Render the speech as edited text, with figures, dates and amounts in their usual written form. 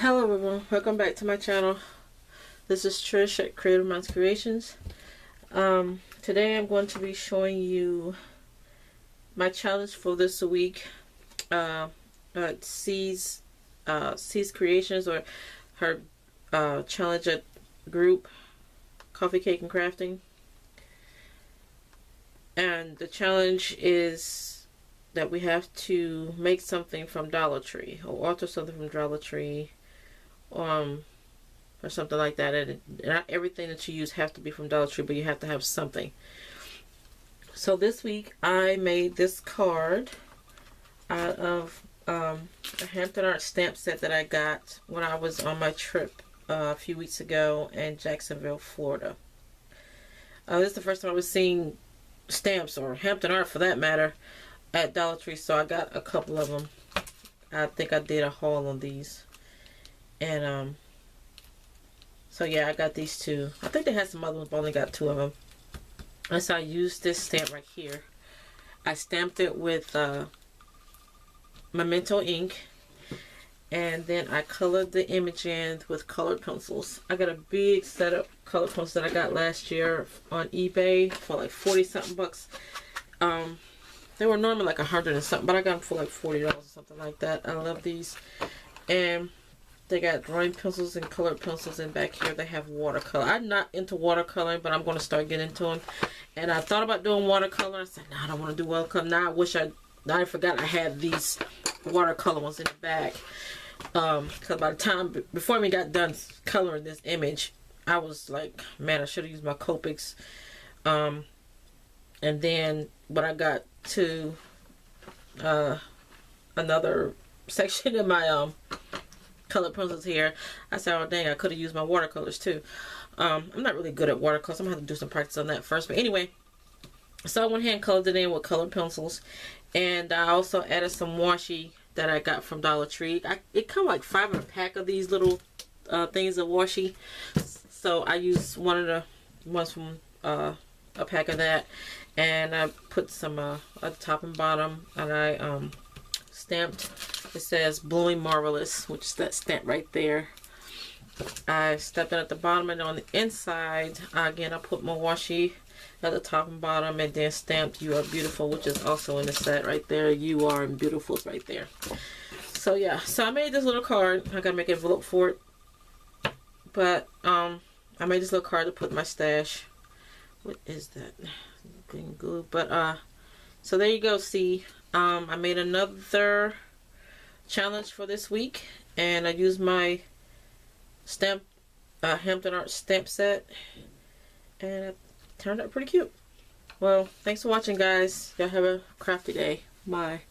Hello everyone, welcome back to my channel. This is Trish at Creativemind Creations. Today I'm going to be showing you my challenge for this week. C's Creations, or her challenge at group Coffee Cake and Crafting. And the challenge is that we have to make something from Dollar Tree, or alter something from Dollar Tree, or something like that. And not everything that you use have to be from Dollar Tree, but you have to have something. So this week I made this card out of a Hampton Art stamp set that I got when I was on my trip a few weeks ago in Jacksonville, Florida. This is the first time I was seeing stamps, or Hampton Art for that matter, at Dollar Tree, so I got a couple of them. I think I did a haul on these. And so yeah, I got these two. I think they had some other ones, but I only got two of them. And so I used this stamp right here. I stamped it with Memento ink, and then I colored the image in with colored pencils. I got a big set of colored pencils that I got last year on eBay for like 40 something bucks. They were normally like 100 and something, but I got them for like $40 or something like that. I love these. And they got drawing pencils and colored pencils, and back here they have watercolor. I'm not into watercoloring, but I'm going to start getting into them. And I thought about doing watercolor. I said, no, I don't want to do watercolor. Now I forgot I had these watercolor ones in the back. Because by the time, before I even got done coloring this image, I was like, man, I should have used my Copics. And then when I got to another section in my colored pencils here, I said, oh dang, I could have used my watercolors too. I'm not really good at watercolors. I'm gonna have to do some practice on that first. But anyway, so I went ahead and colored it in with colored pencils, and I also added some washi that I got from Dollar Tree. It come like 5 in a pack of these little things of washi. So I used one of the ones from a pack of that, and I put some at the top and bottom, and I stamped. It says "Blooming Marvelous," which is that stamp right there. I stamped it at the bottom, and on the inside, again, I put my washi at the top and bottom, and then stamped "You Are Beautiful," which is also in the set right there. You are beautiful is right there. So yeah, so I made this little card. I gotta make an envelope for it, but I made this little card to put in my stash. What is that? Green glue. But so there you go. See, I made another challenge for this week, and I used my stamp Hampton Art stamp set, and it turned out pretty cute. Well, thanks for watching, guys. Y'all have a crafty day. Bye.